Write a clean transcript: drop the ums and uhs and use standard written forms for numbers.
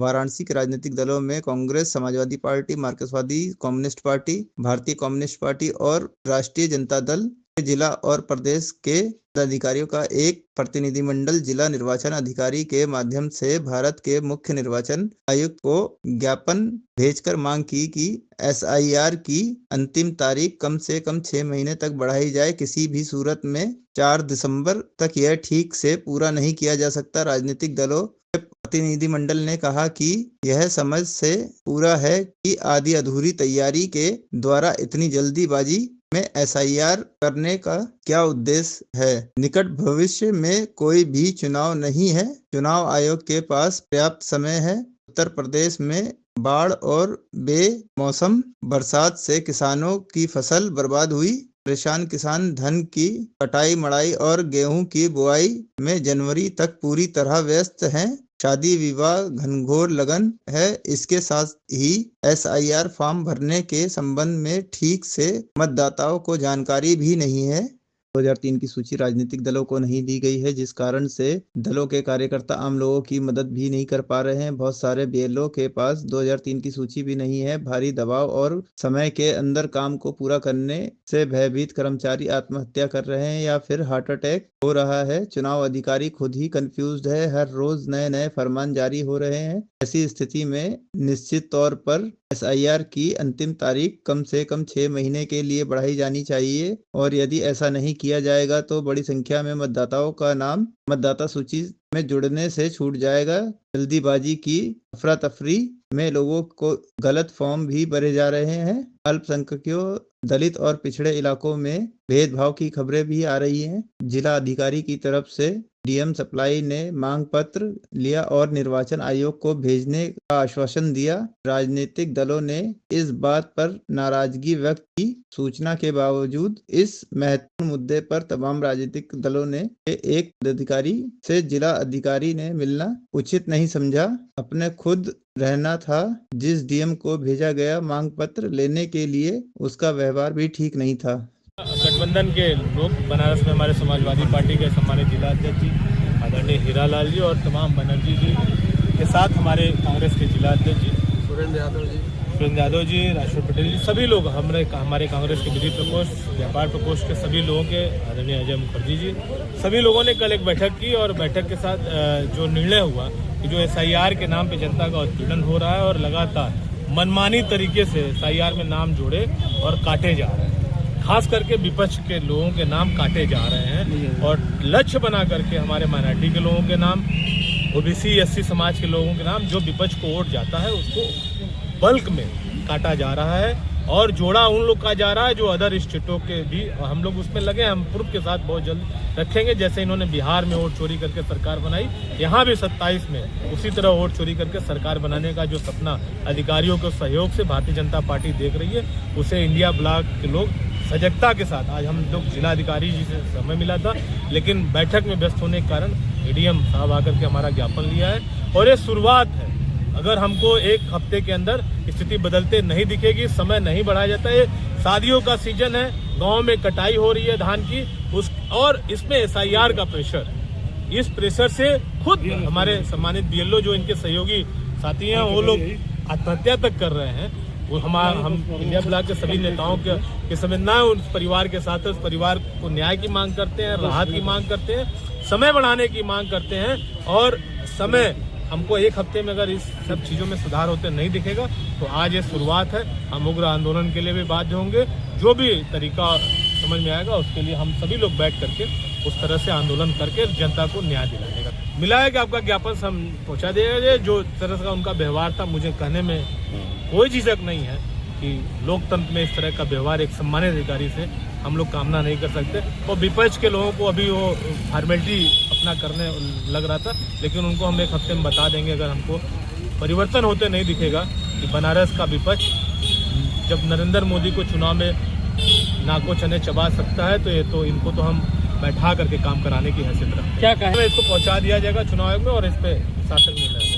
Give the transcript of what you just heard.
वाराणसी के राजनीतिक दलों में कांग्रेस, समाजवादी पार्टी, मार्क्सवादी कम्युनिस्ट पार्टी, भारतीय कम्युनिस्ट पार्टी और राष्ट्रीय जनता दल के जिला और प्रदेश के पदाधिकारियों का एक प्रतिनिधिमंडल जिला निर्वाचन अधिकारी के माध्यम से भारत के मुख्य निर्वाचन आयुक्त को ज्ञापन भेजकर मांग की कि SIR की अंतिम तारीख कम से कम 6 महीने तक बढ़ाई जाए। किसी भी सूरत में 4 दिसंबर तक यह ठीक से पूरा नहीं किया जा सकता। राजनीतिक दलों के प्रतिनिधिमंडल ने कहा कि यह समझ से पूरा है कि आधी अधूरी तैयारी के द्वारा इतनी जल्दीबाजी में SIR करने का क्या उद्देश्य है। निकट भविष्य में कोई भी चुनाव नहीं है। चुनाव आयोग के पास पर्याप्त समय है। उत्तर प्रदेश में बाढ़ और बेमौसम बरसात से किसानों की फसल बर्बाद हुई। परेशान किसान धन की कटाई, मड़ाई और गेहूं की बुआई में जनवरी तक पूरी तरह व्यस्त हैं। शादी विवाह घनघोर लगन है। इसके साथ ही SIR फॉर्म भरने के संबंध में ठीक से मतदाताओं को जानकारी भी नहीं है। 2003 की सूची राजनीतिक दलों को नहीं दी गई है, जिस कारण से दलों के कार्यकर्ता आम लोगों की मदद भी नहीं कर पा रहे हैं। बहुत सारे BLO के पास 2003 की सूची भी नहीं है। भारी दबाव और समय के अंदर काम को पूरा करने से भयभीत कर्मचारी आत्महत्या कर रहे हैं या फिर हार्ट अटैक हो रहा है। चुनाव अधिकारी खुद ही कंफ्यूज्ड है। हर रोज नए नए फरमान जारी हो रहे हैं। ऐसी स्थिति में निश्चित तौर पर SIR की अंतिम तारीख कम से कम 6 महीने के लिए बढ़ाई जानी चाहिए और यदि ऐसा नहीं किया जाएगा तो बड़ी संख्या में मतदाताओं का नाम मतदाता सूची में जुड़ने से छूट जाएगा। जल्दीबाजी की अफरा तफरी में लोगों को गलत फॉर्म भी भरे जा रहे हैं। अल्पसंख्यकों, दलित और पिछड़े इलाकों में भेदभाव की खबरें भी आ रही हैं। जिला अधिकारी की तरफ से DM सप्लाई ने मांग पत्र लिया और निर्वाचन आयोग को भेजने का आश्वासन दिया। राजनीतिक दलों ने इस बात पर नाराजगी व्यक्त की। सूचना के बावजूद इस महत्वपूर्ण मुद्दे पर तमाम राजनीतिक दलों ने एक पदाधिकारी से जिला अधिकारी ने मिलना उचित नहीं समझा। अपने खुद रहना था। जिस DM को भेजा गया मांग पत्र लेने के लिए उसका व्यवहार भी ठीक नहीं था। गठबंधन के लोग बनारस में हमारे समाजवादी पार्टी के सम्मानित जिला अध्यक्ष जी आदरणीय हीरालाल जी और तमाम बनर्जी जी के साथ हमारे कांग्रेस के जिला अध्यक्ष जी सुरेंद्र यादव जी, राजेश्वर पटेल जी, सभी लोग हमारे कांग्रेस के विधि प्रकोष्ठ, व्यापार प्रकोष्ठ के सभी लोगों के आदरणीय अजय मुखर्जी जी, सभी लोगों ने कल एक बैठक की और बैठक के साथ जो निर्णय हुआ कि जो SIR के नाम पे जनता का उत्पीड़न हो रहा है और लगातार मनमानी तरीके से SIR में नाम जोड़े और काटे जा रहे हैं, खास करके विपक्ष के लोगों के नाम काटे जा रहे हैं और लक्ष्य बना करके हमारे माइनॉरिटी के लोगों के नाम, OBC SC समाज के लोगों के नाम, जो विपक्ष को वोट जाता है उसको बल्क में काटा जा रहा है और जोड़ा उन लोग का जा रहा है जो अदर स्टेटों के भी हम लोग उसमें लगे। हम प्रूफ के साथ बहुत जल्द रखेंगे। जैसे इन्होंने बिहार में वोट चोरी करके सरकार बनाई, यहाँ भी 27 में उसी तरह वोट चोरी करके सरकार बनाने का जो सपना अधिकारियों के सहयोग से भारतीय जनता पार्टी देख रही है, उसे इंडिया ब्लॉक के लोग सजगता के साथ, आज हम लोग जिलाधिकारी जी से समय मिला था लेकिन बैठक में व्यस्त होने के कारण ADM साहब आकर के हमारा ज्ञापन लिया है और ये शुरुआत है। अगर हमको एक हफ्ते के अंदर स्थिति बदलते नहीं दिखेगी, समय नहीं बढ़ाया जाता है। शादियों का सीजन है, गांव में कटाई हो रही है धान की, और इसमें SIR का प्रेशर, इस प्रेशर से खुद हमारे सम्मानित BLO जो इनके सहयोगी साथी हैं वो लोग आत्महत्या तक कर रहे हैं। वो हम इंडिया ब्लॉक के सभी नेताओं के संवेदना है उस परिवार के साथ। उस परिवार को न्याय की मांग करते हैं, राहत की मांग करते हैं, समय बढ़ाने की मांग करते हैं और समय हमको एक हफ्ते में अगर इस सब चीज़ों में सुधार होते नहीं दिखेगा तो आज ये शुरुआत है। हम उग्र आंदोलन के लिए भी बाध्य होंगे। जो भी तरीका समझ में आएगा उसके लिए हम सभी लोग बैठ करके उस तरह से आंदोलन करके जनता को न्याय दिलाने का मिला है कि आपका ज्ञापन हम पहुँचा देंगे। जो तरह का उनका व्यवहार था, मुझे कहने में कोई झिझक नहीं है कि लोकतंत्र में इस तरह का व्यवहार एक सम्मानित अधिकारी से हम लोग कामना नहीं कर सकते। और विपक्ष के लोगों को अभी वो फॉर्मेलिटी अपना करने लग रहा था, लेकिन उनको हम एक हफ्ते में बता देंगे अगर हमको परिवर्तन होते नहीं दिखेगा कि बनारस का विपक्ष जब नरेंद्र मोदी को चुनाव में नाको चने चबा सकता है तो ये तो इनको तो हम बैठा करके काम कराने की हैसियत रखते हैं। क्या कहें, इसको पहुंचा दिया जाएगा चुनाव आयोग में और इस पे शासन निर्णय